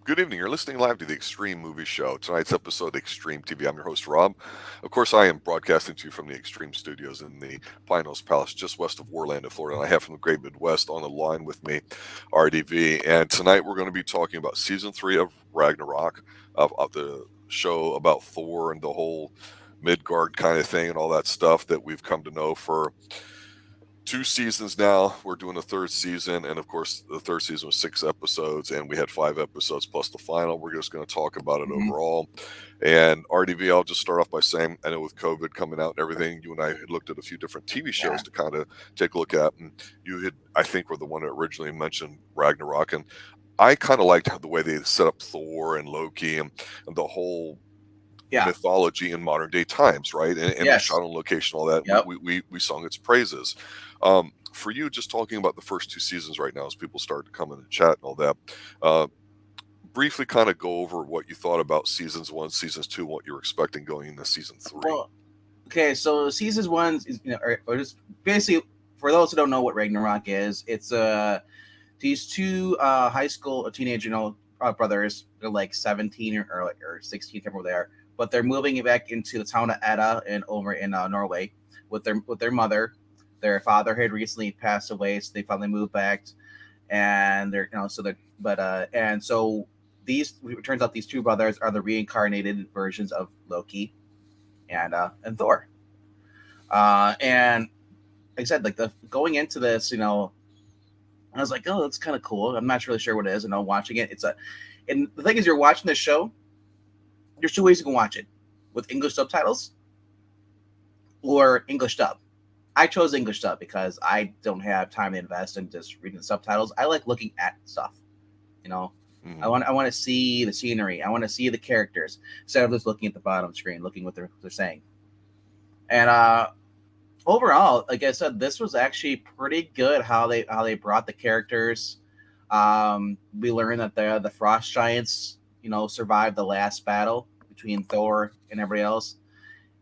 Good evening. You're listening live to the Xtreme Movie Show. Tonight's episode, Xtreme TV. I'm your host, Rob. Of course, I am broadcasting to you from the Xtreme Studios in the Pine Hills Palace, just west of Orlando, Florida. And I have from the Great Midwest on the line with me, RDV. And tonight we're going to be talking about season 3 of Ragnarok, of the show about Thor and the whole Midgard kind of thing and all that stuff that we've come to know for 2 seasons now. We're doing the third season, and of course, the third season was 6 episodes, and we had 5 episodes plus the final. We're just going to talk about it Mhm. overall. And RDV, I'll just start off by saying, I know with COVID coming out and everything, you and I had looked at a few different TV shows Yeah. to kind of take a look at, and you had, I think, were the one that originally mentioned Ragnarok, and I kind of liked how the way they set up Thor and Loki and the whole Yeah. mythology in modern day times, right? And the Yes. shot on location, all that. Yep. We sung its praises. For you, just talking about the first 2 seasons right now, as people start to come in and chat and all that, uh, briefly kind of go over what you thought about seasons 1, seasons 2, what you were expecting going into season 3. Well, okay. So season one is or just basically for those who don't know what Ragnarok is, it's these two high school or teenage brothers. They're like 17 or 16, can't remember what they are, but they're moving back into the town of Edda and over in Norway with their mother. Their father had recently passed away, so they finally moved back, and they're so they're and so these it turns out these two brothers are the reincarnated versions of Loki and Thor. And like I said, like the going into this, I was like, oh, that's kind of cool. I'm not really sure what it is, and I'm watching it. And the thing is, you're watching this show. There's two ways you can watch it: with English subtitles or English dub. I chose English dub because I don't have time to invest in just reading the subtitles. I like looking at stuff. You know, I Mhm. want to see the scenery. I want to see the characters instead of just looking at the bottom screen, looking what they're saying. And overall, like I said, this was actually pretty good how they brought the characters. We learned that the frost giants, survived the last battle between Thor and everybody else,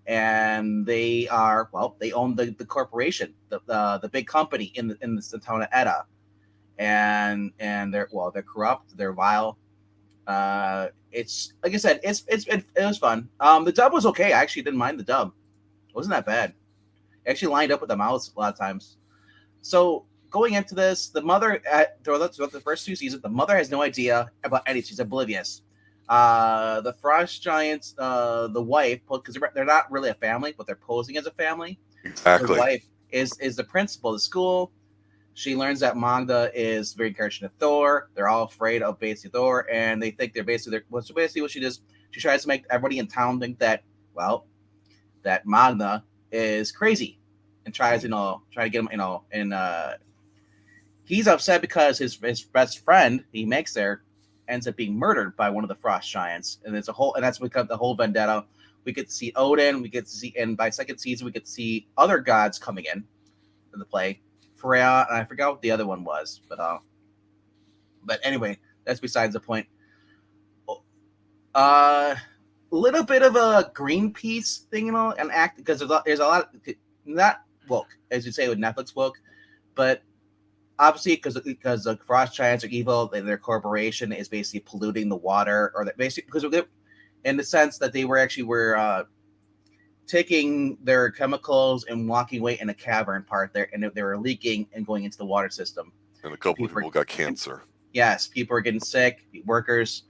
and they own the corporation, the big company in the town of Edda, and they're corrupt, they're vile. It's like I said, it was fun. The dub was okay. I actually didn't mind the dub. It wasn't that bad. It actually lined up with the mouths a lot of times. So going into this, the mother throughout the first 2 seasons, the mother has no idea about anything. She's oblivious. The frost giants, the wife, because they're not really a family, but they're posing as a family. The Exactly. wife is the principal of the school. She learns that Magda is very encouraging to Thor. They're all afraid of basically Thor, and they think so basically what she does, she tries to make everybody in town think that that Magda is crazy, and tries Mhm. try to get him and he's upset because his best friend he makes there ends up being murdered by one of the frost giants, and it's a whole and that's because the whole vendetta. We get to see Odin, we get to see, and by second season we get to see other gods coming in the play. Freya, and I forgot what the other one was, but anyway, that's besides the point. Uh, little bit of a Greenpeace thing, and act because there's a lot not woke as you say with Netflix woke, but obviously because the frost giants are evil, and their corporation is basically polluting the water, or that basically because of in the sense that they were taking their chemicals and walking away in a cavern part there, and they were leaking and going into the water system. And a couple of People, people got and cancer. yes, people are getting sick. Workers,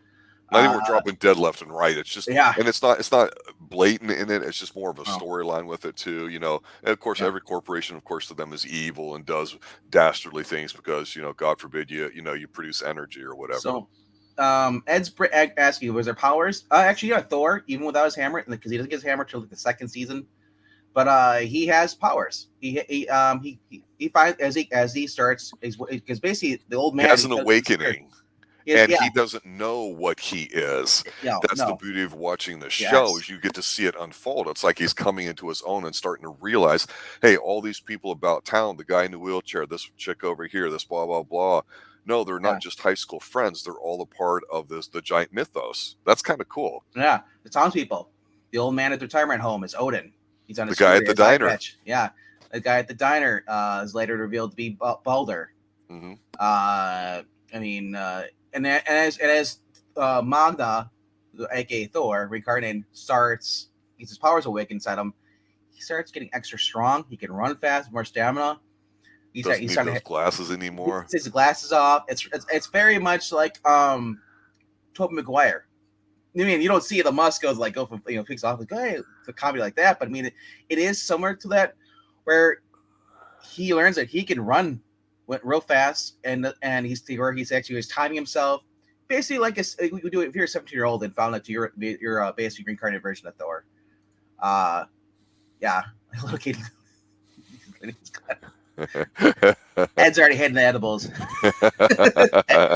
Not even uh, we're dropping dead left and right. It's just, yeah, and it's not blatant in it. It's just more of a oh, storyline with it too. And of course, yeah. every corporation, of course, to them is evil and does dastardly things because God forbid you produce energy or whatever. So, asking, was there powers? Actually, yeah, Thor, even without his hammer, because he doesn't get his hammer till like the second season, but he has powers. He finds as he starts, because basically the old He man has he an does disappear. awakening, and Yeah, he doesn't know what he is. That's the no, beauty of watching the show yes. is you get to see it unfold. It's like he's coming into his own and starting to realize, hey, all these people about town, the guy in the wheelchair, this chick over here, this blah blah blah. No, they're not Yeah, just high school friends. They're all a part of the giant mythos. That's kind of cool. yeah. The townspeople. The old man at the retirement home is Odin. He's on The his guy scooter, at the his eye diner. patch. Yeah, the guy at the diner is later revealed to be Balder. Hmm. Uh, I mean, and as Magna, aka Thor, reincarnated, gets his powers awake inside him. He starts getting extra strong. He can run fast, more stamina. Doesn't He's need starting those glasses anymore. takes his glasses off. It's very much like Tobey Maguire. I mean, you don't see the muscles like go from picks off like hey, the comedy like that, but I mean it is similar to that where he learns that he can run real fast and he's timing himself basically like we do it if you're a 17-year-old and found out you're basically reincarnated version of Thor. Yeah, locating. Ed's already hitting the edibles.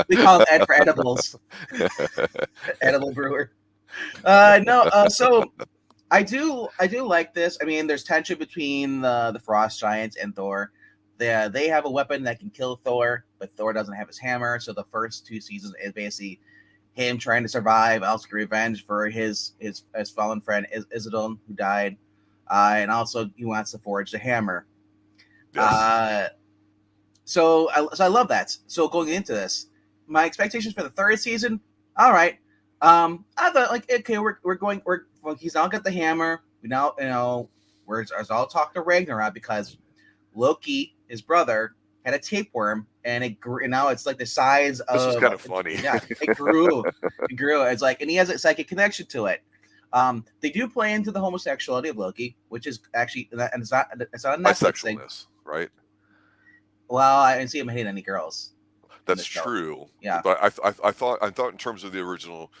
We call him Ed for edibles. Edible brewer. So I do like this. I mean, there's tension between the Frost Giants and Thor. They have a weapon that can kill Thor, but Thor doesn't have his hammer. So the first 2 seasons is basically him trying to survive, also get revenge for his fallen friend Isildur who died, and also he wants to forge the hammer. Yes. So I love that. So going into this, my expectations for the 3rd season, all right. I thought like okay, he's now got the hammer. We now we're all talking to Ragnarok because Loki, his brother, had a tapeworm and it grew. And now it's like the size of. This is kind of funny. Yeah, it grew. It's like, and he has a psychic connection to it. They do play into the homosexuality of Loki, which is actually, and it's not a Netflix thing, right? Well, I didn't see him hitting any girls. That's true. Yeah, but I thought in terms of the original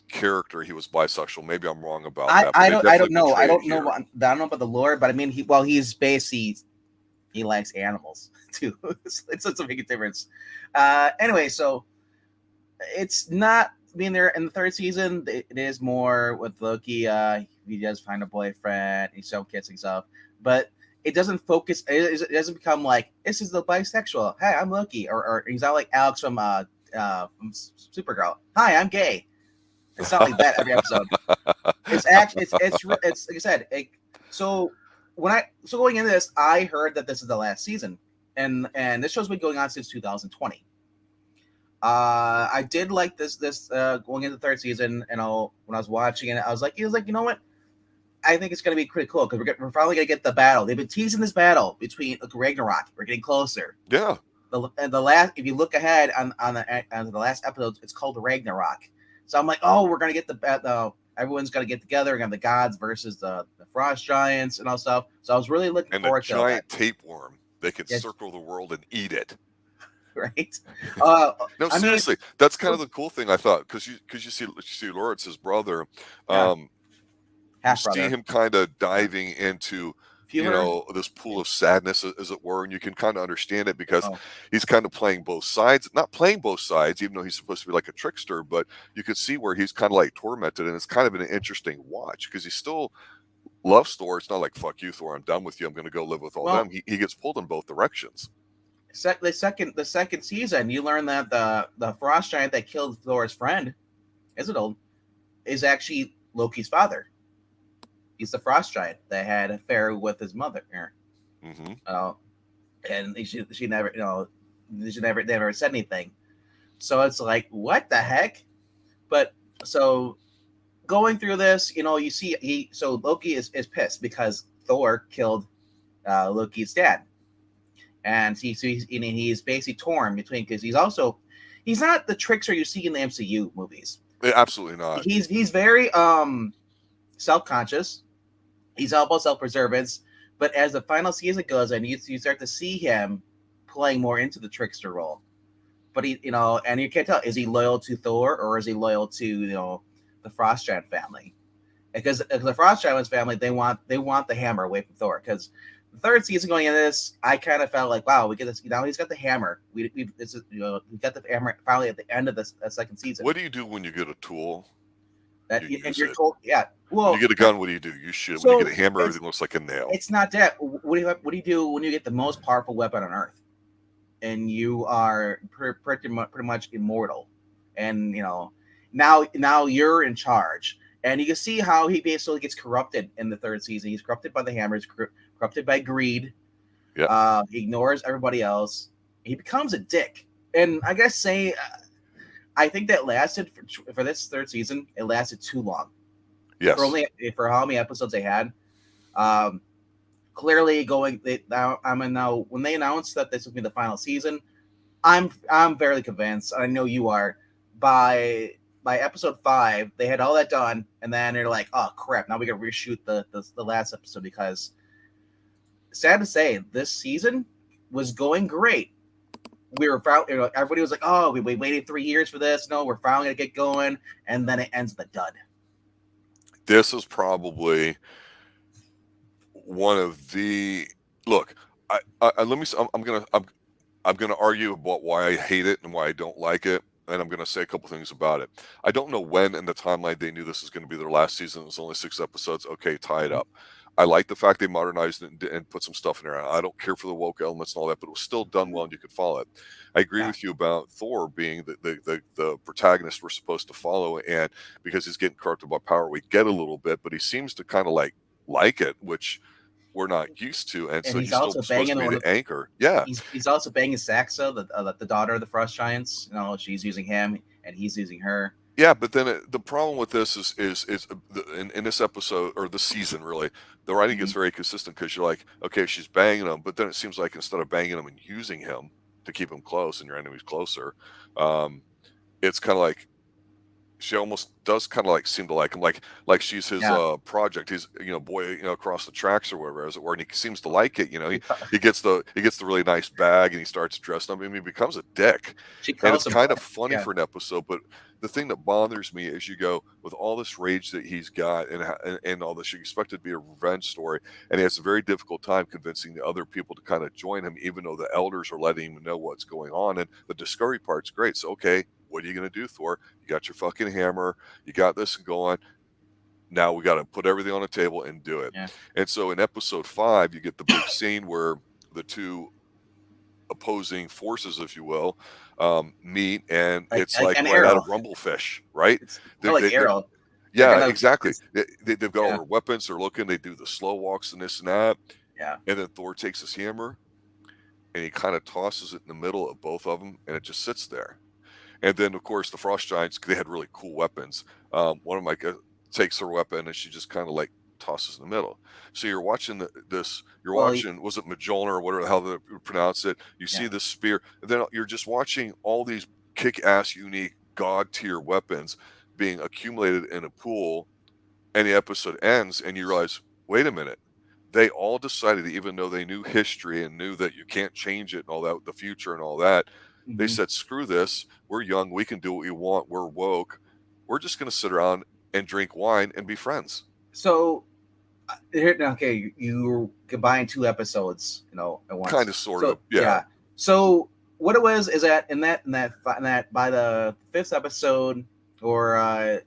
character, he was bisexual. Maybe I'm wrong about that. I don't know. I don't know about the lore, but I mean, he's basically he likes animals too. It's a big difference. Anyway, so it's not being there in the 3rd season. It is more with Loki. He does find a boyfriend. He's so kissing stuff, but it doesn't focus. It doesn't become like this is the bisexual. Hey, I'm Loki, or he's not like Alex from Supergirl. Hi, I'm gay. It's not like that every episode. It's actually it's like I said. So going into this, I heard that this is the last season, and this show's been going on since 2020. I did like this going into the 3rd season, and when I was watching it, I was like, you know what? I think it's going to be pretty cool because we're probably going to get the battle. They've been teasing this battle between Ragnarok. We're getting closer. Yeah. The last, if you look ahead on the last episode, it's called Ragnarok. So I'm like, oh, we're going to get everyone's going to get together. We're going to have the gods versus the Frost Giants and all stuff. So I was really looking forward to that. And a giant tapeworm. They could circle the world and eat it. Right. No, seriously, that's kind of the cool thing I thought because you see Lawrence's brother. You see him kind of diving into this pool of sadness, as it were, and you can kind of understand it because he's kind of playing both sides. Not playing both sides, even though he's supposed to be like a trickster, but you could see where he's kind of like tormented, and it's kind of an interesting watch because he still loves Thor. It's not like fuck you, Thor. I'm done with you. I'm going to go live with all them. He gets pulled in both directions. The second season, you learn that the Frost Giant that killed Thor's friend, Isildur, is actually Loki's father. He's the Frost Giant that had an affair with his mother. Mm-hmm. And she never said anything. So it's like, what the heck? But so going through this, you see Loki is pissed because Thor killed Loki's dad, and he's basically torn between because he's not the trickster you see in the MCU movies. Absolutely not. He's very self-conscious. He's all about self-preservance, but as the final season goes and you start to see him playing more into the trickster role. But he, and you can't tell, is he loyal to Thor or is he loyal to the Frost Giant family? Because the Frost Giant family, they want the hammer away from Thor. Because the 3rd season going into this, I kind of felt like, wow, we get this. Now he's got the hammer. We got the hammer finally at the end of the 2nd season. What do you do when you get a tool? You're told, yeah. Well, when you get a gun, what do? You shoot. When you get a hammer, everything looks like a nail. It's not that. What do you do when you get the most powerful weapon on Earth, and you are pretty much immortal, and now you're in charge, and you can see how he basically gets corrupted in the 3rd season. He's corrupted by the hammer. He's corrupted by greed. Yeah. He ignores everybody else. He becomes a dick, and I guess I think that lasted for this third season. It lasted too long. Yes. For how many episodes they had. Clearly going now. Now when they announced that this would be the final season, I'm fairly convinced. I know you are. By episode 5, they had all that done, and then they're like, "Oh crap! Now we got to reshoot the last episode," because sad to say, this season was going great. We were everybody was like, "Oh, we waited 3 years for this. No, we're finally gonna get going," and then it ends with a dud. This is probably one of the look. Let me. I'm gonna argue about why I hate it and why I don't like it, and I'm gonna say a couple things about it. I don't know when in the timeline they knew this was going to be their last season. It was only 6 episodes. Okay, tie it up. I like the fact they modernized it and put some stuff in there. I don't care for the woke elements and all that, but it was still done well and you could follow it. I agree with you about Thor being the protagonist we're supposed to follow, and because he's getting corrupted by power, we get a little bit, but he seems to kind of like it, which we're not used to, and so he's still also supposed to banging be the anchor. Yeah, he's also banging Saxa, the daughter of the Frost Giants. You know, she's using him, and he's using her. yeah, but then the problem with this is in this episode or the season, really, the writing gets very consistent because you're like, okay, she's banging him, but then it seems like instead of banging him and using him to keep him close and your enemy's closer, it's kind of like she almost does kind of like seem to like him, like she's his project. He's boy across the tracks or whatever, as it were, and he seems to like it. He gets the really nice bag and he starts dressing up. I mean, he becomes a dick, and it's kind of funny for an episode. But the thing that bothers me is you go with all this rage that he's got and all this. You expect it to be a revenge story, and he has a very difficult time convincing the other people to kind of join him, even though the elders are letting him know what's going on. And the discovery part's great. So okay. What are you going to do, Thor? You got your fucking hammer. You got this going. Now we got to put everything on the table and do it. Yeah. And so in episode 5, you get the big scene where the two opposing forces, if you will, meet, and it's like right Arrow. out of Rumblefish, right? It's like Arrow. Yeah, exactly. They've got all their weapons. They're looking. They do the slow walks and this and that. Yeah. And then Thor takes his hammer, and he kind of tosses it in the middle of both of them, and it just sits there. And then, of course, the Frost Giants, they had really cool weapons. One of my takes her weapon, and she just kind of like tosses in the middle. So you're watching watching, was it Mjolnir or whatever the hell they pronounce it? You see this spear, and then you're just watching all these kick-ass, unique, god-tier weapons being accumulated in a pool, and the episode ends, and you realize, wait a minute. They all decided, even though they knew history and knew that you can't change it and all that, the future and all that, they said, screw this. We're young. We can do what we want. We're woke. We're just going to sit around and drink wine and be friends. So, okay, you combine 2 episodes, at once. Kind of, sort of, yeah. So what it was is that in that by the 5th episode, or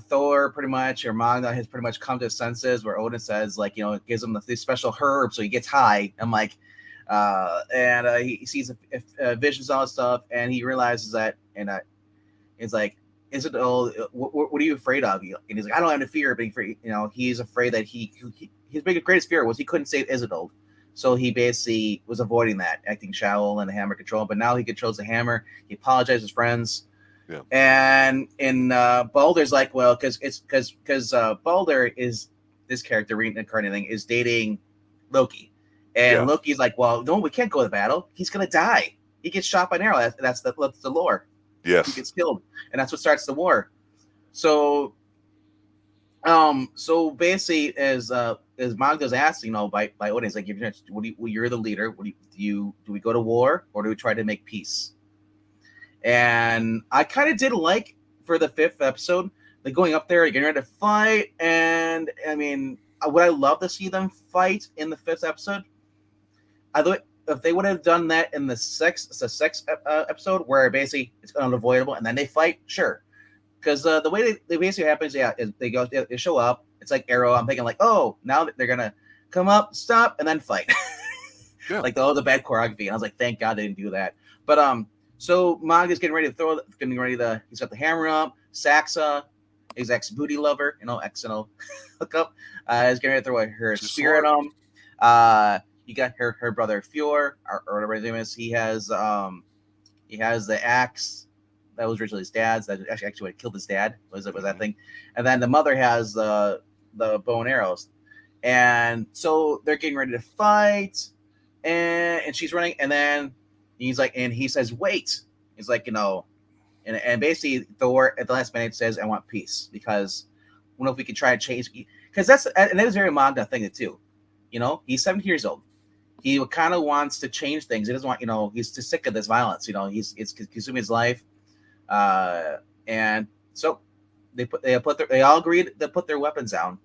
Thor pretty much, or Magna has pretty much come to his senses, where Odin says, like, it gives him this special herb, so he gets high. I'm like, and he sees visions, all that stuff, and he realizes that, and it's like, is it all? What are you afraid of? And he's like, I don't have any fear, but he's afraid that his greatest fear was he couldn't save Isildur, so he basically was avoiding that, acting shallow and the hammer control. But now he controls the hammer. He apologizes to his friends. Yeah. And Baldur's like, well, because Baldur is this character reincarnating is dating Loki. And Loki's like, well, no, we can't go to battle. He's going to die. He gets shot by an arrow. That's the lore. Yes. He gets killed. And that's what starts the war. So basically, as Magda's asked, by Odin, he's like, you're the leader. Do we go to war, or do we try to make peace? And I kind of did like, for the 5th episode, like going up there, getting ready to fight. And I mean, would I love to see them fight in the 5th episode? I thought if they would have done that in the 6th episode, where basically it's unavoidable, and then they fight, sure. Because the way they basically happens, is they show up. It's like Arrow. I'm thinking like, oh, now they're gonna come up, stop, and then fight. Like the bad choreography. And I was like, thank God they didn't do that. But so Mag is getting ready to he's got the hammer up. Saxa, his ex booty lover, ex hookup, is getting ready to throw her spear at him. You got her brother Fjord, or whatever his name is. He has the axe, that was originally his dad's. That actually would have killed his dad. Was that thing? And then the mother has the bow and arrows, and so they're getting ready to fight, and she's running, and then he's like, and he says, "Wait." He's like, and basically Thor at the last minute says, "I want peace," because I don't know if we can try to change, because that is very manga thing too. He's 17 years old. He kind of wants to change things. He doesn't want, he's just sick of this violence. It's consuming his life, and so they all agreed to put their weapons down,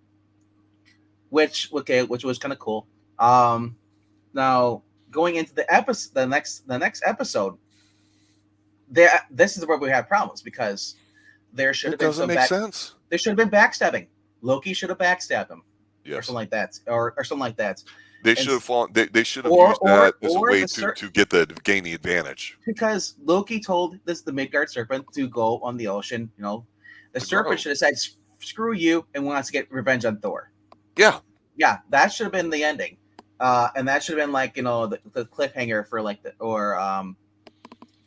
which was kind of cool. Now going into the next episode, this is where we have problems, because there should have been doesn't make sense. There should have been backstabbing. Loki should have backstabbed him, yes, or something like that, or something like that. They should have They should have used that as a way to gain the advantage. Because Loki told the Midgard serpent to go on the ocean. The serpent should have said, "Screw you," and wants to get revenge on Thor. Yeah, that should have been the ending, and that should have been like the cliffhanger for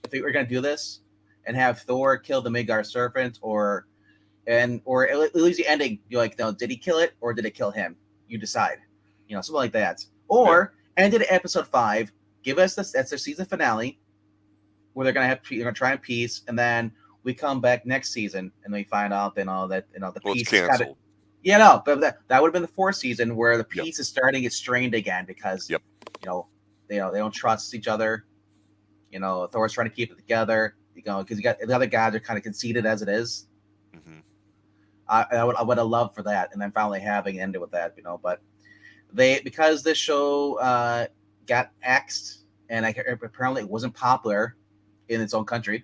if we were gonna do this and have Thor kill the Midgard serpent, or at least the ending. You're like, no, did he kill it or did it kill him? You decide. Something like that. Or ended at episode 5. Give us that's their season finale, where they're gonna try and peace, and then we come back next season and we find out that the peace is canceled. But that would have been the 4th season, where the peace is starting to get strained again, because they don't trust each other. Thor's trying to keep it together. Because you got the other guys are kind of conceited as it is. Mm-hmm. I would have loved for that, and then finally having ended with that. But because this show got axed, and apparently it wasn't popular in its own country.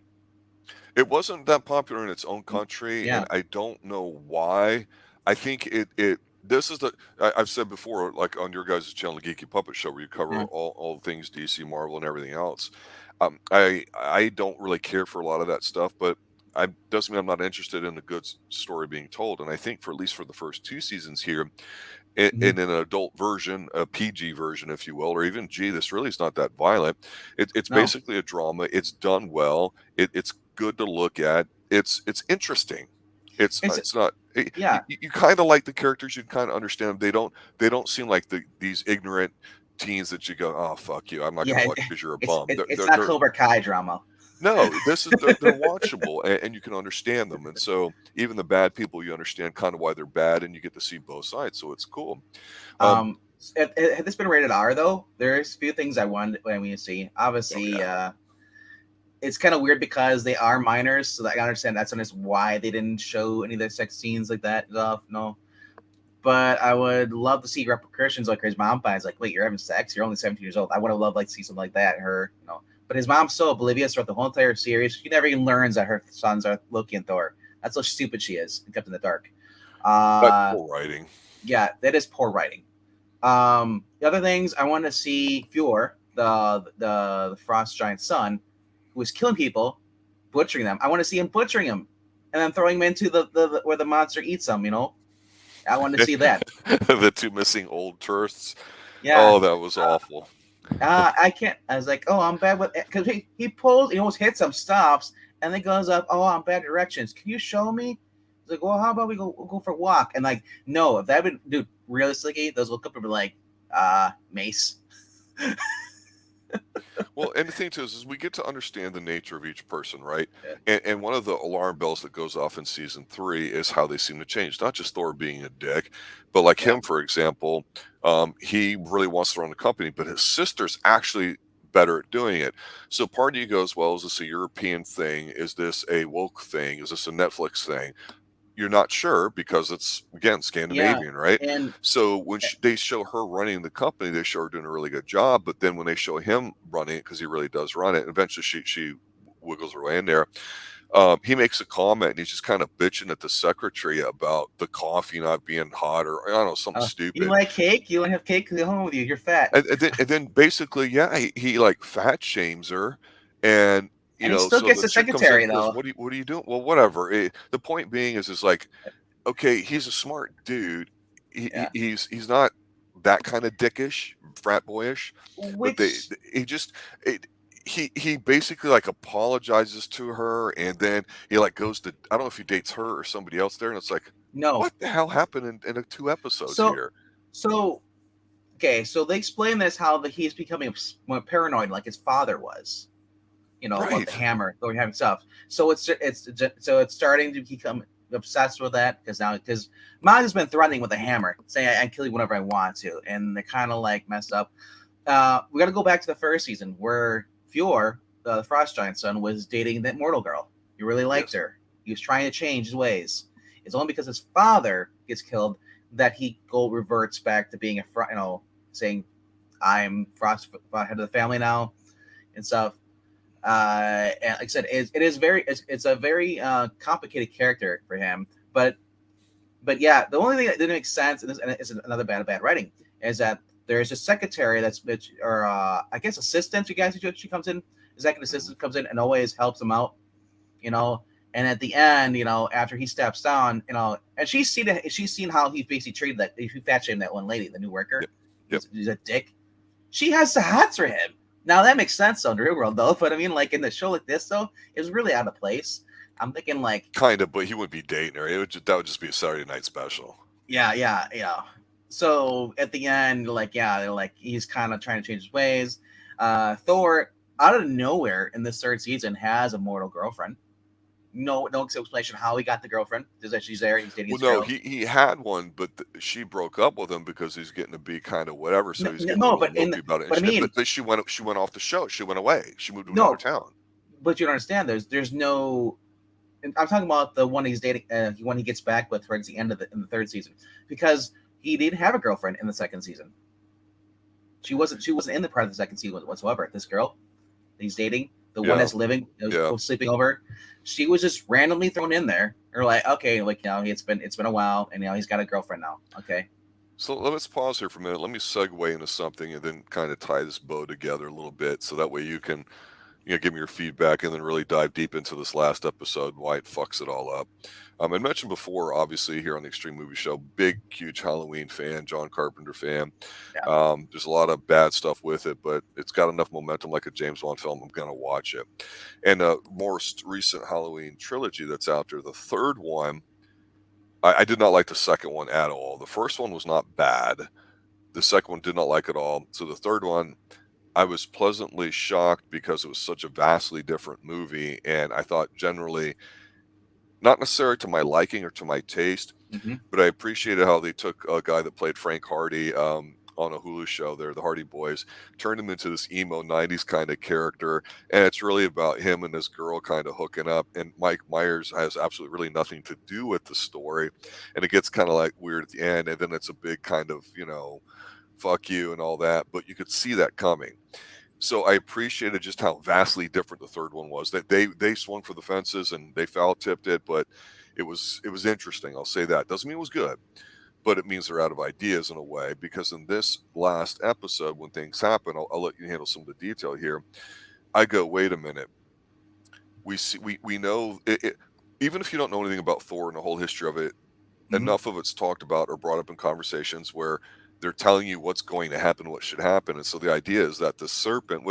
It wasn't that popular in its own country, and I don't know why. I think this is I've said before, like on your guys' channel, Geeky Puppet Show, where you cover all things DC, Marvel, and everything else. I don't really care for a lot of that stuff, but doesn't mean I'm not interested in a good story being told. And I think at least for the first 2 seasons here, in an adult version, a PG version, if you will, or even G, this really is not that violent. It's basically a drama. It's done well. It's good to look at. It's interesting. It's not. You kind of like the characters. You kind of understand them. They don't seem like these ignorant teens that you go, oh fuck you, I'm not gonna watch because you're a bum. It's not Cobra Kai drama. No, they're watchable, and you can understand them. And so even the bad people, you understand kind of why they're bad, and you get to see both sides. So it's cool. Had this been rated R, though, there's a few things I wanted to see. Obviously, it's kind of weird because they are minors, so I understand that's why they didn't show any of the sex scenes like that stuff. No, but I would love to see repercussions, like his mom finds like, wait, you're having sex? You're only 17 years old. I would have loved to see something like that. But his mom's so oblivious throughout the whole entire series. She never even learns that her sons are Loki and Thor. That's how stupid she is and kept in the dark. That's poor writing. Yeah, that is poor writing. The other things, I want to see Fjord, the frost giant's son, who is killing people, butchering them. I want to see him butchering them and then throwing them into the where the monster eats them. I want to see that. The 2 missing old tourists. Yeah. Oh, that was awful. I can't. I was like, oh, I'm bad with it, because he pulls, he almost hits him, stops, and then goes up. Oh, I'm bad directions. Can you show me? He's like, well, how about we'll go for a walk? And like, no, if that would, dude, realistically, those look up and be like, Mace. Well, and the thing too is we get to understand the nature of each person, right? And one of the alarm bells that goes off in season 3 is how they seem to change. Not just Thor being a dick, but like him, for example, he really wants to run the company, but his sister's actually better at doing it. So part of you goes, well, is this a European thing? Is this a woke thing? Is this a Netflix thing? You're not sure because it's, again, Scandinavian, right? And so when they show her running the company, they show her doing a really good job. But then when they show him running it, because he really does run it, eventually she wiggles her way in there. He makes a comment, and he's just kind of bitching at the secretary about the coffee not being hot, or I don't know, something stupid. You like cake? You want to have cake at home with you? You're fat. And then basically, he like fat shames her, and he still gets the secretary though. What are you doing? Well, whatever. The point being is like, okay, he's a smart dude. He's not that kind of dickish, frat boyish. But he basically like apologizes to her, and then he like goes to, I don't know if he dates her or somebody else there, and it's like, No. what the hell happened in 2 episodes So here? so okay, so they explain this how he's becoming paranoid like his father was. About the Right. hammer, going having stuff. So it's starting to become obsessed with that because Miles has been threatening with a hammer, saying I kill you whenever I want to, and they kind of like messed up. We got to go back to the first season where Fjord, the Frost Giant's son, was dating that mortal girl. He really liked Yes. her. He was trying to change his ways. It's only because his father gets killed that he reverts back to being saying I'm Frost head of the family now and stuff. And like I said, it's a very complicated character for him. But yeah, the only thing that didn't make sense, and this is another bad writing, is that there's a secretary or I guess assistant. You guys, she comes in, executive assistant comes in and always helps him out, you know. And at the end, after he steps down, and she's seen how he basically treated that, he fat shamed that one lady, the new worker. Yep. He's a dick. She has the hots for him. Now that makes sense though in the real world though, but I mean, like in the show like this though, it was really out of place. I'm thinking like, Kind of, but he wouldn't be dating her. That would just be a Saturday night special. yeah. So at the end, like, yeah, they're like he's kind of trying to change his ways. Thor, out of nowhere in this third season, has a mortal girlfriend. No explanation how he got the girlfriend. Just that she's there. He's dating Well, his no, girl. he had one, but she broke up with him because he's getting to be kind of whatever. So he's getting a No, little mopey about it. but I mean, But then she went off the show. She went away. She moved to another no, town. but you don't understand. There's no. I'm talking about the one he's dating, when he gets back with towards the end of in the third season, because he didn't have a girlfriend in the second season. She wasn't in the part of the second season whatsoever. This girl he's dating, the one that's living, sleeping over, she was just randomly thrown in there. Or like, okay, like it's been a while, and he's got a girlfriend now. Okay. So let's pause here for a minute. Let me segue into something and then kind of tie this bow together a little bit, so that way you can give me your feedback and then really dive deep into this last episode and why it fucks it all up. I mentioned before, obviously, here on the Extreme Movie Show, big, huge Halloween fan, John Carpenter fan. Yeah. There's a lot of bad stuff with it, but it's got enough momentum like a James Bond film. I'm going to watch it. And the most recent Halloween trilogy that's out there, the third one, I did not like the second one at all. The first one was not bad. The second one did not like at all. So the third one, I was pleasantly shocked because it was such a vastly different movie, and I thought generally not necessarily to my liking or to my taste, but I appreciated how they took a guy that played Frank Hardy on a Hulu show there, the Hardy Boys, turned him into this emo 90s kind of character, and it's really about him and this girl kind of hooking up, and Mike Myers has absolutely really nothing to do with the story, and it gets kind of like weird at the end, and then it's a big kind of, fuck you and all that, but you could see that coming. So I appreciated just how vastly different the third one was. That they swung for the fences and they foul tipped it, but it was interesting. I'll say that. Doesn't mean it was good, but it means they're out of ideas in a way. Because in this last episode, when things happen, I'll let you handle some of the detail here. I go, wait a minute. We know it, even if you don't know anything about Thor and the whole history of it, enough of it's talked about or brought up in conversations where they're telling you what's going to happen, what should happen. And so the idea is that the serpent,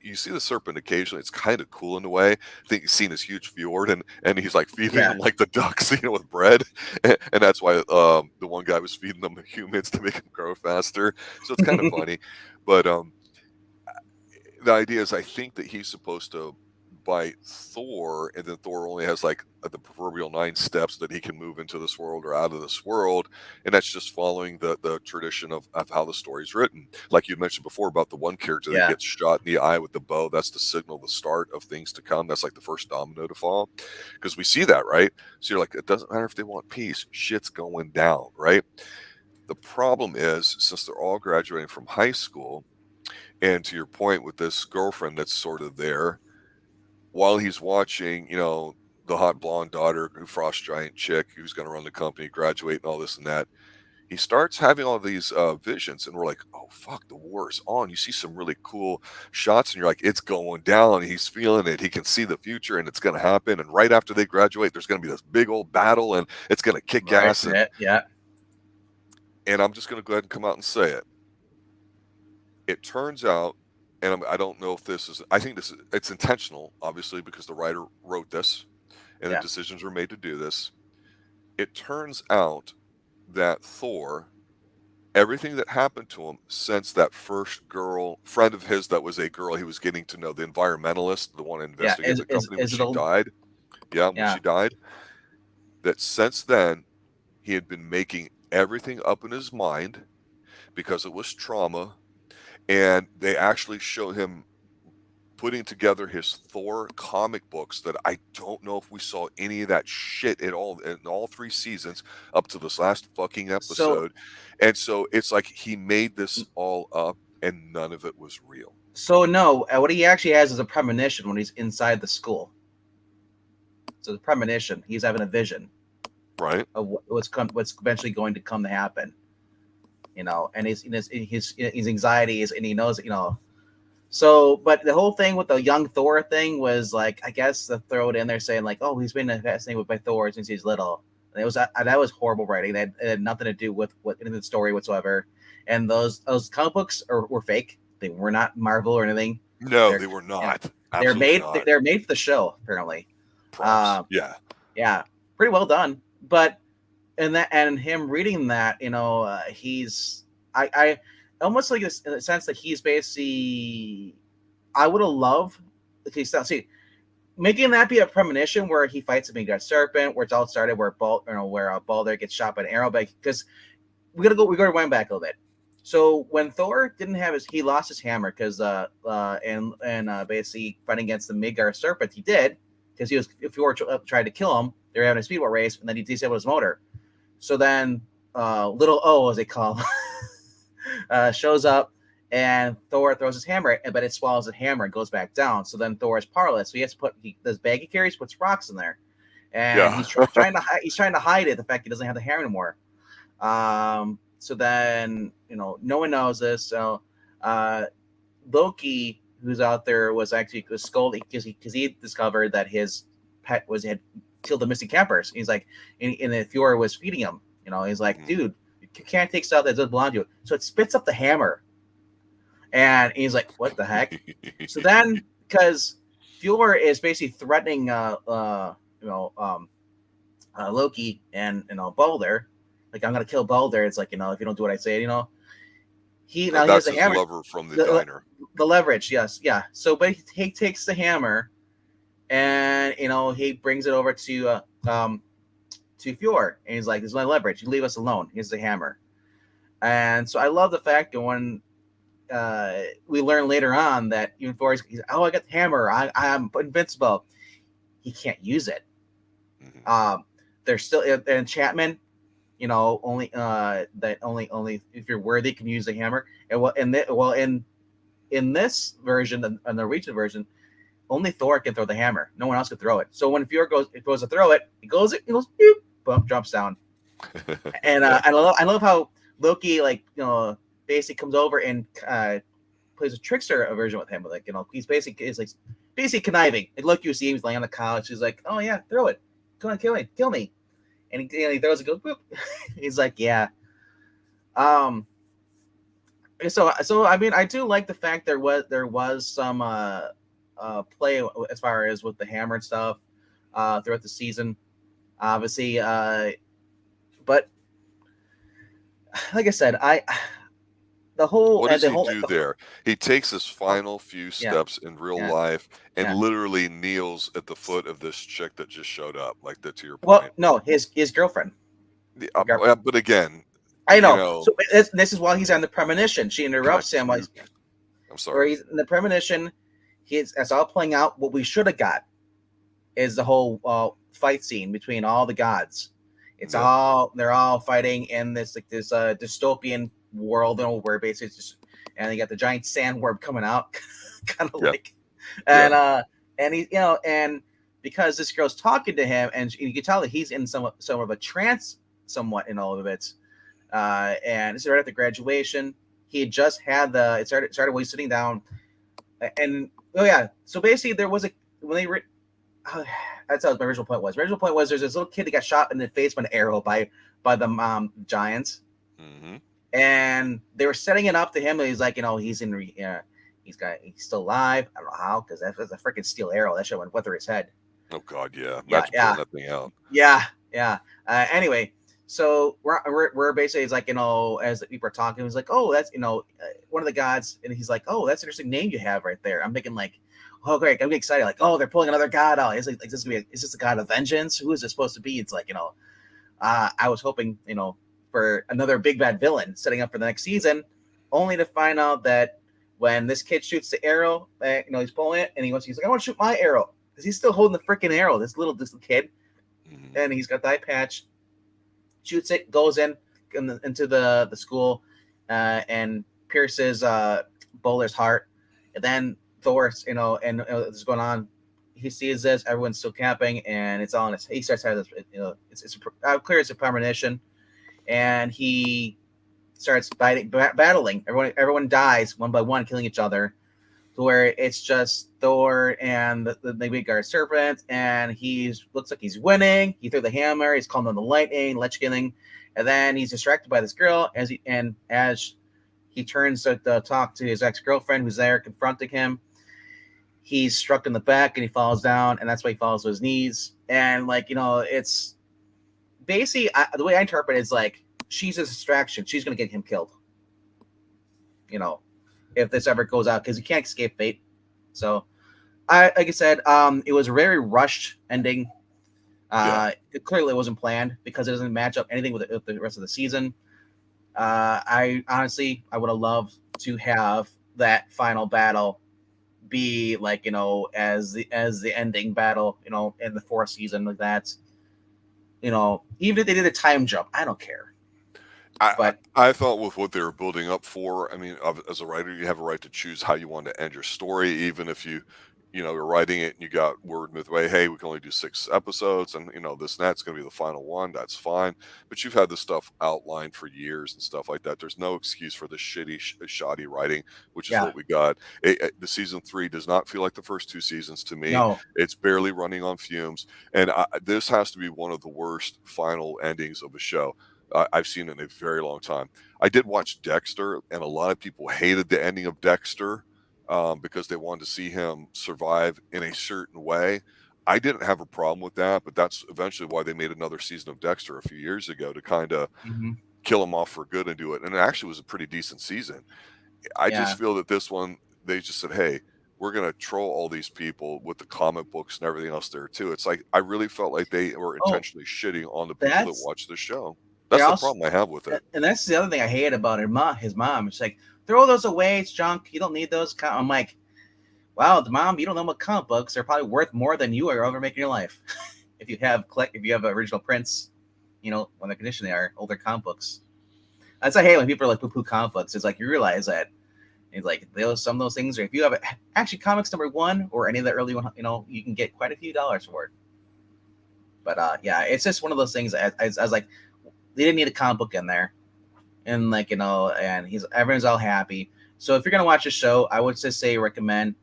you see the serpent occasionally, it's kind of cool in a way. I think you've seen his huge Fjord, and he's like feeding them like the ducks, with bread. And that's why the one guy was feeding them humans to make them grow faster. So it's kind of funny. But the idea is, I think that he's supposed to bite Thor, and then Thor only has like the proverbial 9 steps that he can move into this world or out of this world, and that's just following the tradition of how the story's written. Like you mentioned before about the one character that gets shot in the eye with the bow, that's the signal, the start of things to come. That's like the first domino to fall, because we see that, right? So you're like, it doesn't matter if they want peace, shit's going down, right? The problem is, since they're all graduating from high school, and to your point with this girlfriend that's sort of there, while he's watching, the hot blonde daughter, Frost Giant chick who's going to run the company, graduate and all this and that, he starts having all these visions, and we're like, oh, fuck, the war is on. You see some really cool shots, and you're like, it's going down. He's feeling it. He can see the future, and it's going to happen. And right after they graduate, there's going to be this big old battle, and it's going to kick ass. And I'm just going to go ahead and come out and say it. It turns out and I don't know if this is. I think it's intentional, obviously, because the writer wrote this, and the Yeah. decisions were made to do this. It turns out that Thor, everything that happened to him since that first girl friend of his that was a girl he was getting to know, the environmentalist, the one Yeah. investigating the company when Is it she a died. Yeah, when yeah. she died, that since then he had been making everything up in his mind because it was trauma, and they actually show him putting together his Thor comic books that I don't know if we saw any of that shit at all in all 3 seasons up to this last fucking So episode. And so it's like he made this all up and none of it was real. so no, what he actually has is a premonition when he's inside the school. So the premonition, he's having a vision Right? of what's eventually going to come to happen. And his anxiety is, and he knows, So, but the whole thing with the young Thor thing was like, I guess they throw it in there saying like, oh, he's been fascinated by Thor since he's little. And that was horrible writing. That had nothing to do with in the story whatsoever. And those comic books were fake. They were not Marvel or anything. No, They're they were yeah, not. Absolutely not. they're made for the show apparently. Props. Yeah. Yeah, pretty well done. But and him reading that, he's I almost like this in the sense that he's basically I would have loved okay, so see making that be a premonition where he fights a big serpent, where it's all started where Balder gets shot by an arrow, because we gotta wind back a little bit. So when Thor didn't have he lost his hammer because basically fighting against the Midgard serpent, he did because if Thor tried to kill him, they were having a speedboat race, and then he disabled his motor. So then little O, as they call him, shows up, and Thor throws his hammer, but it swallows the hammer and goes back down. So then Thor is powerless. So he has to put this bag he carries, puts rocks in there, and he's trying to hide it. The fact he doesn't have the hammer anymore. So then no one knows this. So Loki, who's out there, was scolding because he discovered that his pet had killed the missing campers. He's like, and the Thor was feeding him. He's like, dude, you can't take stuff that doesn't belong to you. So it spits up the hammer, and he's like, what the heck? So then, because Thor is basically threatening, Loki and Balder, like, I'm gonna kill Balder. It's like, if you don't do what I say, he has the hammer. Lever from the diner. The leverage, yes, yeah. So, but he takes the hammer, and he brings it over to Fjord, and he's like, "This is my leverage. You leave us alone. Here's the hammer." And so I love the fact that when we learn later on that even Fjord, he's, "Oh, I got the hammer. I'm invincible." He can't use it. Mm-hmm. There's still an enchantment. Only if you're worthy can use the hammer. And in this version, the Norwegian version, only Thor can throw the hammer. No one else can throw it. So when Fjord goes to throw it, he goes, boop, boom, drops down. And I love how Loki basically comes over and plays a trickster version with him. Like he's basically conniving. Like Loki, you see him, he's laying on the couch. He's like, oh yeah, throw it. Come on, kill me. And he throws it, goes boop. He's like, yeah. So I mean, I do like the fact there was some play as far as with the hammer and stuff throughout the season, obviously. But like I said, what does he do there? He takes his final few steps in real life and literally kneels at the foot of this chick that just showed up, like that. To your point. Well, no, his girlfriend. But again, I know. So this is while he's on the premonition. She interrupts him. I'm sorry. Where he's in the premonition, it's all playing out. What we should have got is the whole fight scene between all the gods. It's they're all fighting in this dystopian world, where basically it's just, and you got the giant sandworm coming out, kind of like, and he, and because this girl's talking to him, and you can tell that he's in some of a trance, somewhat in all of it. And it's right after graduation. He had just had it started while he's sitting down, and so basically there was that's what my original point was. My original point was there's this little kid that got shot in the face by an arrow by the giants, and they were setting it up to him. And he's like, he's in He's still alive. I don't know how, because that's a freaking steel arrow. That shit went through his head. Oh God, yeah. Yeah, Imagine pulling that thing out. yeah. Anyway, so we're basically, it's like, as the people are talking, it's like, oh, that's one of the gods, and he's like, oh, that's an interesting name you have right there. I'm thinking like, oh great, I'm getting excited, like, oh, they're pulling another god out. It's like is this the god of vengeance? Who is this supposed to be? It's like, I was hoping, for another big bad villain setting up for the next season, only to find out that when this kid shoots the arrow, he's pulling it, and he's like, I want to shoot my arrow, because he's still holding the freaking arrow. This little kid, and he's got the eye patch, shoots it, goes into the school, and pierces Bowler's heart, and then Thor, and this is going on. He sees this, everyone's still camping, and it's all in his. He starts having this, it's clear it's a premonition, and he starts battling. Everyone dies one by one, killing each other, to where it's just Thor and the big guard serpent, and looks like he's winning. He threw the hammer. He's calling on the lightning, lich killing, and then he's distracted by this girl as he turns to talk to his ex-girlfriend who's there confronting him. He's struck in the back and he falls down, and that's why he falls to his knees. And it's basically, the way I interpret it is like, she's a distraction. She's going to get him killed. If this ever goes out, because he can't escape fate. So, like I said, it was a very rushed ending. It clearly wasn't planned, because it doesn't match up anything with the rest of the season. I honestly, I would have loved to have that final battle be like, as the ending battle, in the fourth season, like that. Even if they did a time jump, I don't care. I thought with what they were building up for, I mean, as a writer, you have a right to choose how you want to end your story, even if you're writing it and you got word midway, hey, we can only do 6 episodes, and this and that's going to be the final one. That's fine, but you've had this stuff outlined for years and stuff like that. There's no excuse for this shoddy writing, which is what we got. The season 3 does not feel like the first 2 seasons to me. No. It's barely running on fumes, and this has to be one of the worst final endings of a show I've seen in a very long time. I did watch Dexter, and a lot of people hated the ending of Dexter because they wanted to see him survive in a certain way. I didn't have a problem with that, but that's eventually why they made another season of Dexter a few years ago, to kind of kill him off for good and do it. And it actually was a pretty decent season. I just feel that this one, they just said, hey, we're going to troll all these people with the comic books and everything else there too. It's like, I really felt like they were intentionally shitting on the people that watch the show. That's the problem I have with it. And that's the other thing I hate about his mom. It's like, throw those away. It's junk. You don't need those. I'm like, wow, the mom, you don't know what comic books are probably worth more than you are ever making in your life. if you have original prints, when the condition they are, older comic books. That's I hate when people are like poo-poo comic books. It's like, you realize that it's like some of those things, or if you have actually comics #1 or any of the early one, you can get quite a few dollars for it. But it's just one of those things. I was like, they didn't need a comic book in there. And like, and everyone's all happy. So if you're going to watch a show, I would just recommend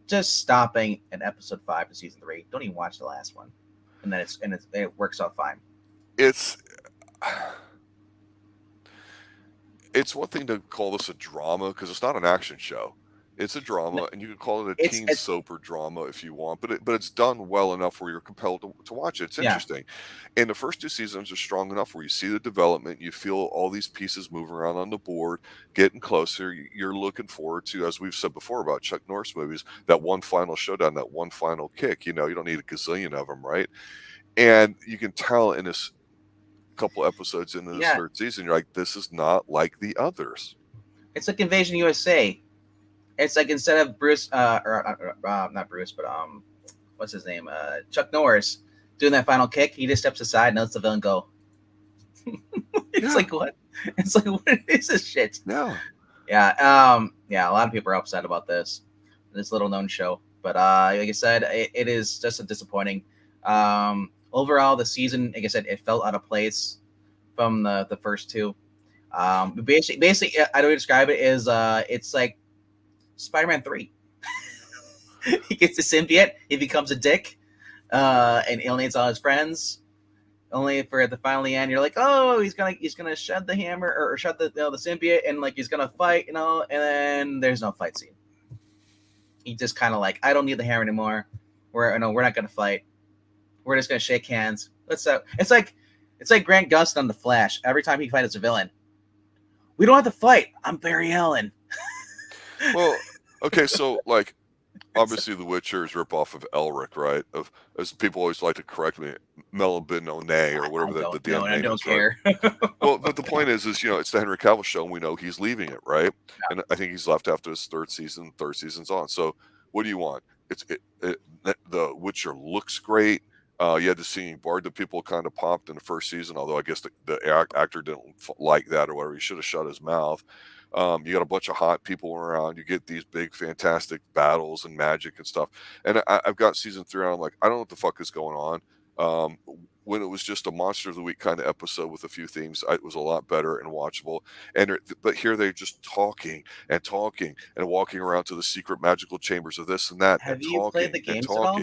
just stopping at episode 5 of season 3. Don't even watch the last one. And then it works out fine. It's one thing to call this a drama, because it's not an action show. It's a drama, and you can call it a teen soap or drama if you want, but it's done well enough where you're compelled to watch it. It's interesting. And the first 2 seasons are strong enough where you see the development, you feel all these pieces moving around on the board, getting closer. You're looking forward to, as we've said before about Chuck Norris movies, that one final showdown, that one final kick. You don't need a gazillion of them, right? And you can tell in this couple episodes into this 3rd season, you're like, this is not like the others. It's like Invasion USA. It's like, instead of Bruce, not Bruce, but what's his name? Chuck Norris doing that final kick, he just steps aside and lets the villain go. It's like, what? It's like, what is this shit? No. Yeah. A lot of people are upset about this little known show. But like I said, it is just a disappointing. Overall, the season, like I said, it felt out of place from the first 2. Basically, I don't describe it as it's like Spider-Man 3. He gets the symbiote, he becomes a dick, and alienates all his friends. Only for the finally end, you're like, oh, he's gonna shed the hammer or shed the symbiote, and like he's gonna fight, and then there's no fight scene. he just kind of like, I don't need the hammer anymore. We're not gonna fight. We're just gonna shake hands. It's like Grant Gustin on The Flash. Every time he fights a villain, we don't have to fight. I'm Barry Allen. Well, okay, so like obviously The Witcher is rip off of Elric, right? Of as people always like to correct me, Melibinone or whatever the damn I name don't is, right? care. Well, but the point is it's the Henry Cavill show, and we know he's leaving it, right? Yeah. And I think he's left after his third season. Third season's on. So what do you want? The Witcher looks great. You had the singing bard that people kind of popped in the first season, although I guess the actor didn't like that or whatever. He should have shut his mouth. You got a bunch of hot people around. You get these big, fantastic battles and magic and stuff. And I've got season 3, and I'm like, I don't know what the fuck is going on. When it was just a Monster of the Week kind of episode with a few themes, it was a lot better and watchable. But here they're just talking and talking and walking around to the secret magical chambers of this and that. Have you played the games at all?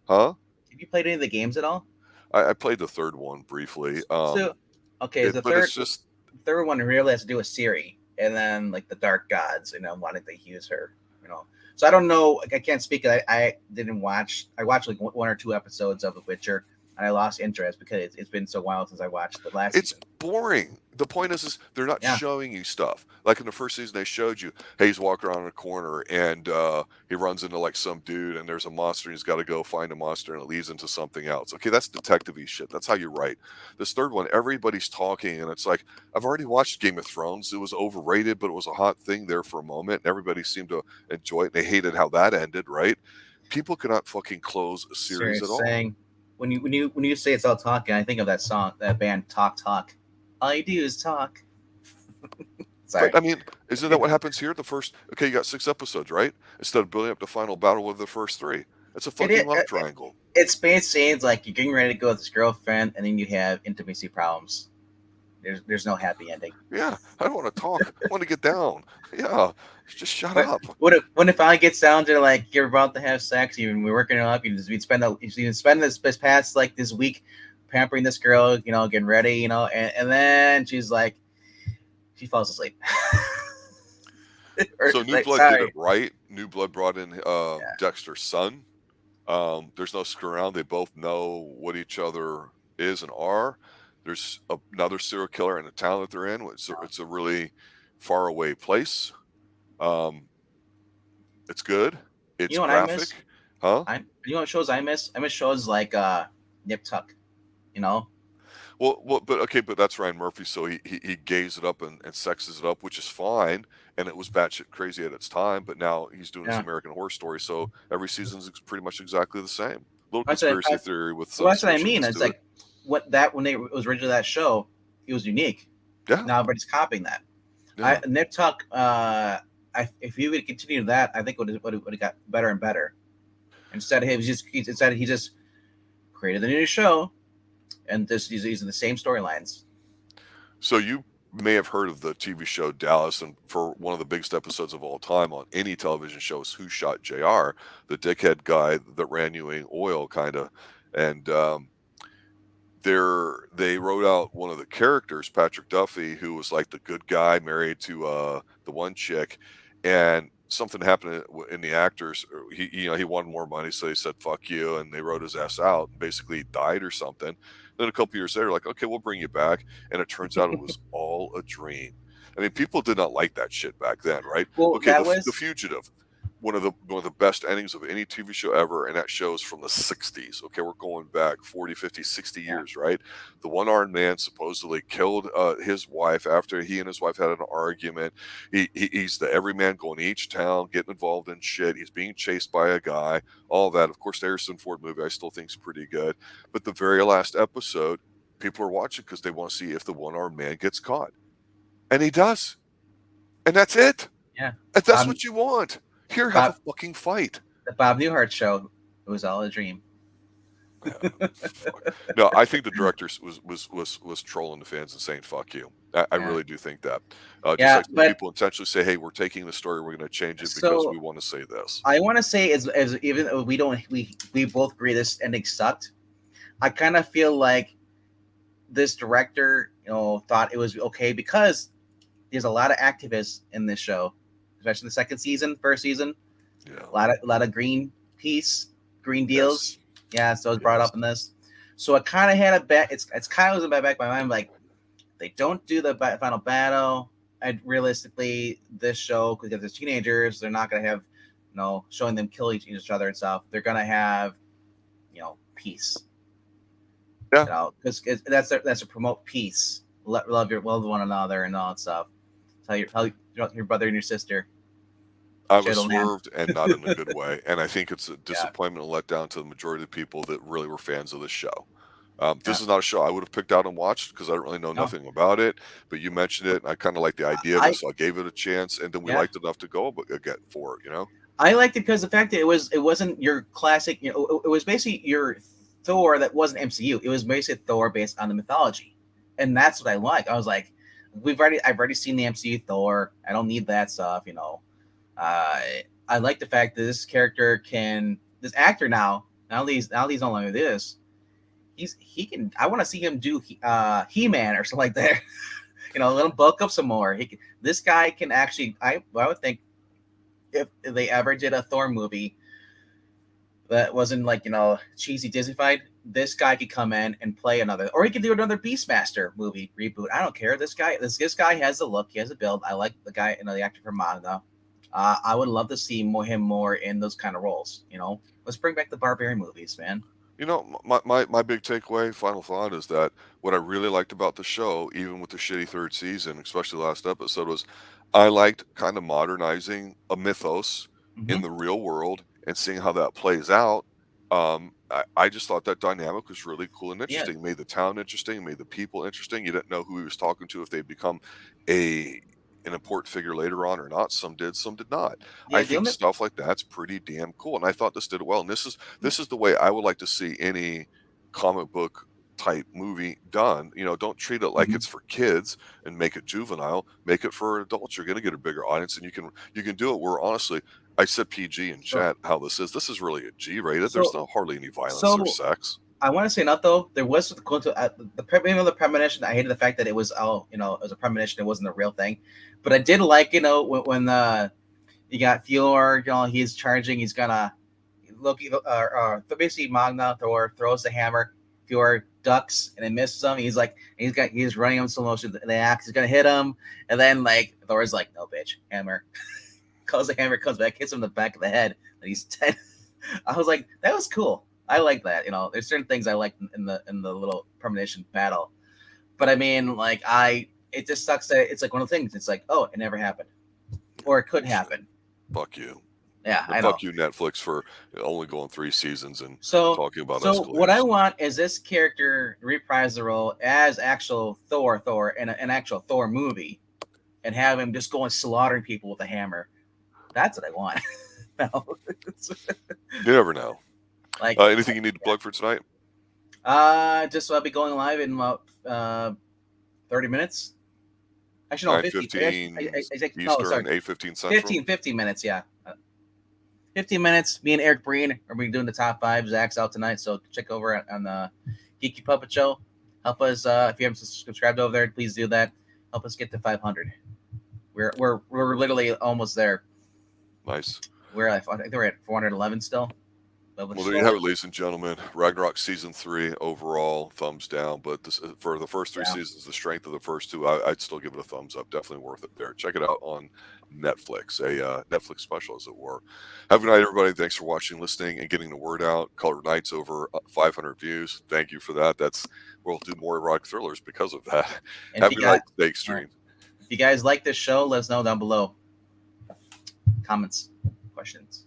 Huh? Have you played any of the games at all? I played the third one briefly. So, okay, third one really has to do with Ciri, and then like the Dark Gods, wanting to use her, So I don't know. I can't speak. I didn't watch. I watched like 1 or 2 episodes of The Witcher, and I lost interest because it's been so wild since I watched the last. It's season. boring. The point is they're not showing you stuff. Like in the first season, they showed you, hey, he's walking around in a corner and he runs into like some dude and there's a monster and he's got to go find a monster and it leads into something else. Okay, that's detective-y shit. That's how you write. This third one, everybody's talking and it's like, I've already watched Game of Thrones. It was overrated, but it was a hot thing there for a moment and everybody seemed to enjoy it. They hated how that ended, right? People cannot fucking close a series at all. When you say it's all talking, I think of that song, that band Talk Talk. All you do is talk. Sorry. But I mean, isn't that what happens here? You got 6 episodes, right? Instead of building up the final battle with the first 3. It's a fucking love triangle. It's space scenes like you're getting ready to go with this girlfriend, and then you have intimacy problems. There's no happy ending. Yeah, I don't want to talk. I want to get down. Yeah, just shut up. When it finally gets down to like you're about to have sex, we're working it up. You spend this past like this week pampering this girl, getting ready, and then she's like, she falls asleep. So New Blood did it right. New Blood brought in Dexter's son. There's no screw around. They both know what each other is and are. There's another serial killer in the town that they're in. It's a really far away place. It's good. It's graphic. I miss? Huh? You know what shows I miss? I miss shows like Nip Tuck. Well, but that's Ryan Murphy, so he gays it up and sexes it up, which is fine, and it was batshit crazy at its time, but now he's doing this American Horror Story, so every season's pretty much exactly the same. Little conspiracy theory with some. Well, that's what I mean. It's like when it was originally that show, it was unique. Yeah. Now everybody's copying that. Yeah. Nip Tuck, if you would continue that, I think it would have got better and better. Instead, he just created the new show, and just using the same storylines. So you may have heard of the TV show Dallas, and for one of the biggest episodes of all time on any television show is Who Shot JR, the dickhead guy that ran Ewing Oil, kind of, and they wrote out one of the characters, Patrick Duffy, who was like the good guy married to the one chick, and something happened in the actors. He wanted more money, so he said fuck you, and they wrote his ass out. Basically, he died or something. Then a couple years later, like, okay, we'll bring you back, and it turns out it was all a dream. I mean, people did not like that shit back then, right? Well, okay, The Fugitive, one of the best endings of any TV show ever, and that show's from the 60s. Okay, we're going back 40, 50, 60 years, right? The one-armed man supposedly killed his wife after he and his wife had an argument. He's the everyman going to each town, getting involved in shit. He's being chased by a guy, all that. Of course, the Harrison Ford movie I still think is pretty good. But the very last episode, people are watching because they want to see if the one-armed man gets caught. And he does. And that's it. Yeah. And that's what you want. Here, have a fucking fight. The Bob Newhart show, it was all a dream. No, I think the director was trolling the fans and saying "fuck you." I really do think that. Just like people intentionally say, "Hey, we're taking the story, we're going to change it because we want to say this." I want to say, as even though we both agree this ending sucked, I kind of feel like this director, thought it was okay because there's a lot of activists in this show, especially the first season. Yeah. A lot of green deals. Yes. Yeah, so it's brought Yes. up in this. So it kind of had a bet. It's kind of was in my back of my mind, like they don't do the final battle. And realistically, this show, because there's teenagers, they're not gonna have, showing them kill each other and stuff. They're gonna have, peace. Yeah. Because that's to promote peace. Love one another and all that stuff. Tell your brother and your sister. I was Shit'll land. swerved and not in a good way. And I think it's a Yeah, disappointment and letdown to the majority of the people that really were fans of this show. yeah. This is not a show I would have picked out and watched because I don't really know No, nothing about it. But you mentioned it, and I kind of like the idea of I it, so I gave it a chance, and then we yeah. liked it enough to go again for it. You know? I liked it because the fact that it wasn't your classic. It was basically your Thor that wasn't MCU. It was basically Thor based on the mythology, and that's what I like. I was like, I've already seen the MCU Thor. I don't need that stuff. I like the fact that this actor now he's no longer this. He can. I want to see him do He-Man or something like that. Let him bulk up some more. This guy can actually. I would think if they ever did a Thor movie that wasn't like cheesy Disneyfied, this guy could come in and play another, or he could do another Beastmaster movie reboot. I don't care. This guy has the look. He has a build. I like the guy, the actor from manga. I would love to see him more in those kind of roles. Let's bring back the Barbarian movies, man. My big takeaway, final thought, is that what I really liked about the show, even with the shitty third season, especially the last episode, was I liked kind of modernizing a mythos in Mm-hmm. the real world and seeing how that plays out. I just thought that dynamic was really cool and Yeah, interesting. Made the town interesting, made the people interesting. You didn't know who he was talking to, if they'd become a an important figure later on or not. Some did, some did not. I yeah. The think only stuff like that's pretty damn cool, and I thought this did it well. And this is the way I would like to see any comic book type movie done. Don't treat it like Mhm. it's for kids and make it juvenile. Make it for adults. You're going to get a bigger audience, and you can do it where honestly. I said PG in so chat. How this is? This is really a G rated. There's so no hardly any violence or so sex. I want to say not though. There was going to the premonition. I hated the fact that it was it was a premonition. It wasn't a real thing, but I did like when you got Fjord. He's charging. He's gonna Loki. Basically Magna Thor throws the hammer. Fjord ducks and it misses him. He's running him slow motion. The axe is gonna hit him, and then like Thor's like, no bitch, hammer. Calls the hammer, comes back, hits him in the back of the head, and he's dead. I was like, that was cool. I like that. There's certain things I like in the little premonition battle, but I mean, like it just sucks that it's like one of the things. It's like, oh, it never happened, or it could Bullshit. happen. Fuck you. Yeah, And I know. fuck you, Netflix, for only going 3 seasons and So, talking about so what I escalators. want is this character reprise the role as actual Thor in an actual Thor movie, and have him just going slaughtering people with a hammer. That's what I want. No, You never know. like Anything you need to plug for tonight? just I'll be going live in about 30 minutes. Actually, no, 50. 9:15 No, sorry, Eastern, 8:15 Central. 15 minutes, yeah. 15 minutes. Me and Eric Breen are be doing the top 5. Zach's out tonight, so check over on the Geeky Puppet Show. Help us if you haven't subscribed over there, please do that. Help us get to 500. We're literally almost there. Nice. I think we're at 411 still. Well, there you have it, ladies and gentlemen. Ragnarok season 3 overall, thumbs down. But for the first 3 Yeah. seasons, the strength of the first 2, I'd still give it a thumbs up. Definitely worth it there. Check it out on Netflix, a Netflix special, as it were. Have a good night, everybody. Thanks for watching, listening, and getting the word out. Colored Nights over 500 views. Thank you for that. We'll do more erotic thrillers because of that. And Have a good night. Stay extreme. Right. If you guys like this show, let us know down below. Comments, questions.